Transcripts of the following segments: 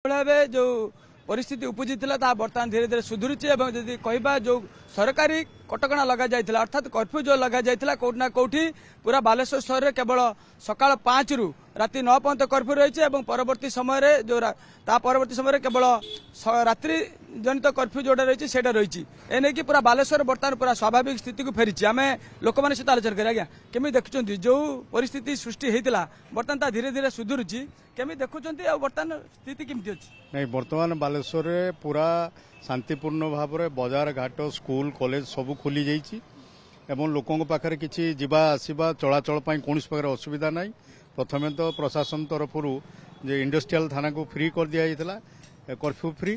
भाव जो परिस्थिति उपजी बर्तमान धीरे धीरे सुधुरी और जदि कहबा जो सरकारी कटकणा लग जाता अर्थात कर्फ्यू जो लग जाता कौटना कौटी पूरा बालेश्वर सहर में केवल सकाल 5 रु राति 9 पर्यंत कर्फ्यू रही है परवर्ती समय जो परवर्ती समय केवल रात्रि जनित कर्फ्यू जोटा रही है रही एने कि पूरा बालेश्वर बर्तमान पूरा स्वाभाविक स्थिति को फेरी आम लोक मैंने सहित आलोचना करें। केमी देखुं जो परिस्थिति सृष्टि होता बर्तमान धीरे धीरे सुधुरी केमी देखुं बर्तमान स्थिति केमती अच्छी नहीं बर्तमान बालेश्वर पूरा शांतिपूर्ण भाव में बाजार घाट स्कूल कॉलेज सब खोली जाइए एवं लोकों पाखे किसी जीवा आसवा चलाचल कौन प्रकार असुविधा ना। प्रथम तो प्रशासन तरफ इंडस्ट्रियल थाना को फ्री कर दिया कर्फ्यू फ्री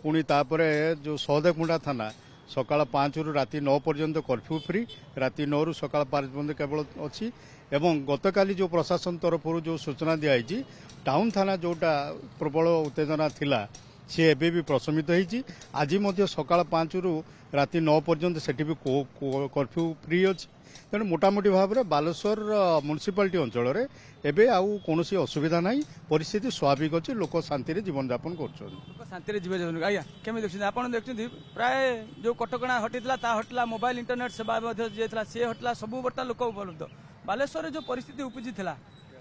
पुणी तापर जो सहदेवकुंडा थाना सकाल 5 रु राति 9 पर्यंत कर्फ्यू फ्री राति 9 रु सकाल 5 पर्यंत केवल अच्छी एवं गतकाली जो प्रशासन तरफ जो सूचना दिखाई टाउन थाना जोटा प्रबल उत्तेजना थिला सी एबे भी प्रशमित होती आज सकाल 5 रु राति 9 पर्यंत सेठी भी कर्फ्यू फ्री अच्छी तेणु मोटामोटी भाव में बालेश्वर म्युनिसिपालिटी अंचल में एबे आउ कौन असुविधा ना परिस्थिति स्वाभाविक अच्छी लोक शांति जीवन यापन कर जीवन आज्ञा केमी देखते आप देखते प्राय जो कटकणा हटीला हटला मोबाइल इंटरनेट सेवा सी हटला सब बर्तमान लोक उपलब्ध बालेश्वर जो परिस्थिति उपजी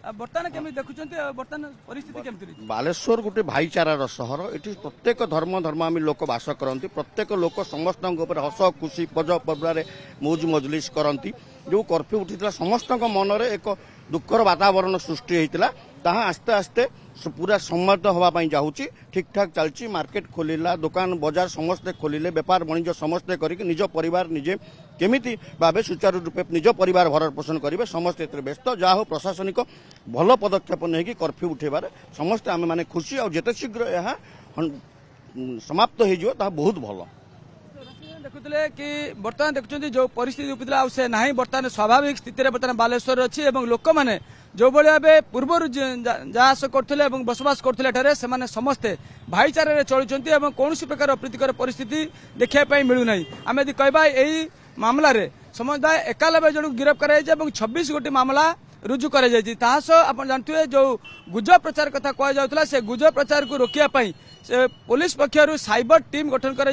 बर्तमान केमी देखुं बर्तमान परिस्थिति केमती बालेश्वर गोटे भाईचारार सहर ये प्रत्येक धर्म लोक बास करती प्रत्येक लोक समस्त हस खुशी पर्व मौज मजलिस करती जो कर्फ्यू उठी समस्त मन में एक दुखर वातावरण सृष्टि होता ताहा आस्ते आस्ते पूरा सम्मत होगापाई जाऊँगी ठीक ठाक चलती मार्केट खोलिला दुकान बाजार समस्ते खोलिले बेपार वाणिज्य समस्ते करके निज परिवार निजे केमिति भावे सुचारू रूपे निज परिवार भरण पोषण करेंगे समस्ते व्यस्त जहा हो प्रशासनिक भल पदक्षेप नहीं कर्फ्यू उठेबार समस्ते आम मैंने खुशी और जिते शीघ्र यह समाप्त हो बहुत भल देखुले कि बर्तमान देखुं जो परिस्थिति उपजिला से ना बर्तमान स्वाभाविक स्थिति बर्तमान बालेश्वर अच्छी लोक मैंने जो भाव पूर्व जा आस करते बसवास करते से समस्ते भाईचारे चलुंट कौन प्रकार अप्रीतिकर परिस्थिति देखापी मिलूना आम यदि कहबा यही मामलें समुदाय 91 जन गिरफ्त कर 26 गोटी मामला रुजु कर आप जानते जो गुजब प्रचार कथा कहला से गुजब प्रचार को रोकने से पुलिस पक्षर साइबर टीम गठन कर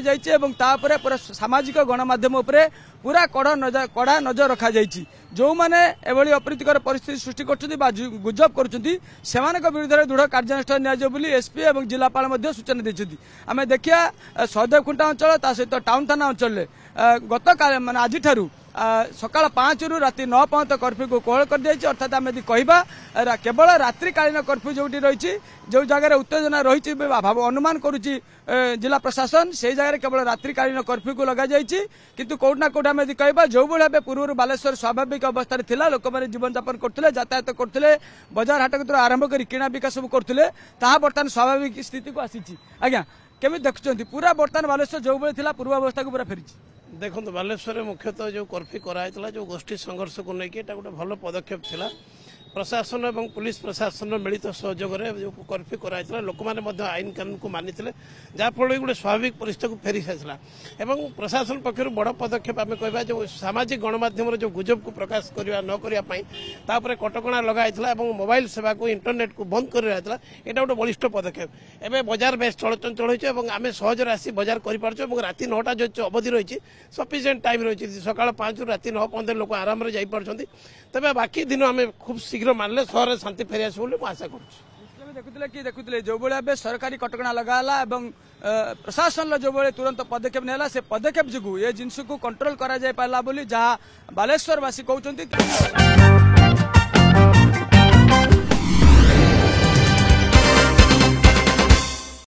पूरा सामाजिक गणमाध्यम पूरा कड़ा नजर रखा जो मैंने एभली अप्रीतिकर परिस्थिति सृष्टि कर गुजब कर विरुद्ध दृढ़ कार्यानुष्ठान नि एसपी और जिलापाल सूचना देते आम देखिया सहदेवकुंटा अंचल सहित टाउन थाना अंचल गत माने आज सकाल 5 रु राति 9 पर्यंत कर्फ्यू को कोहल कर दिया अर्थात आम यदि कहबा केवल रात्रिकालीन कर्फ्यू जो रही जो जगह उत्तेजना रही भाव अनुमान करुच्ची जिला प्रशासन से जगह केवल रात्रिकालीन कर्फ्यू को लग जाइए किंतु कौटना कौट आम यदि कहबा जो भाव पूर्व बालेश्वर स्वाभाविक अवस्था थिला लोक मैंने जीवन यापन करते यातायात करते बजार हाट आरंभ कर किणा बिका सब करते बर्तमान स्वाभाविक स्थिति को आसी आज्ञा केमी देखुं पूरा बर्तमान बालेश्वर जो भाई पूर्वावस्था को पूरा फेरी देखो बालेश्वर में मुख्यतः जो कर्फ्यू कराइला जो गोष्ठी संघर्ष को लेकिन गोटे भल पदक्षेप थिला प्रशासन और पुलिस प्रशासन मिलित सहयोग जो कर्फ्यू कराइला लोक मैंने आईन कानून को मानी जहाँफल गोटे स्वाभाविक परिस्थिति को फेरी सारा एवं प्रशासन पक्षर बड़ पदक्षेप आम कह जो सामाजिक गणमाध्यम जो गुजब को प्रकाश करवा न करने कटकणा लगाई मोबाइल सेवा को इंटरनेट को बंद कर रहा यहाँ गोटे बलिष्ठ पदक्षेप एवं बजार बेस चलचंचल होती आम सहजरे आसी बजार कर राति 9टा जो अवधि रही सफिसीयंट टाइम रही सकाल 5 रु राति 9 पर्यंत लोक आराम से जापार तेज बाकी दिन आम खूब शीघ्र मानले सहर शांति फेरी आस आशा कर देखुले जो भाव सरकारी कटकणा लगाला प्रशासन जो भाई तुरंत पदक्षेप नेला से पदक्षेप जो ये जिनस को कंट्रोल करा जाय पाला बोली जहाँ बालेश्वरवासी कहते।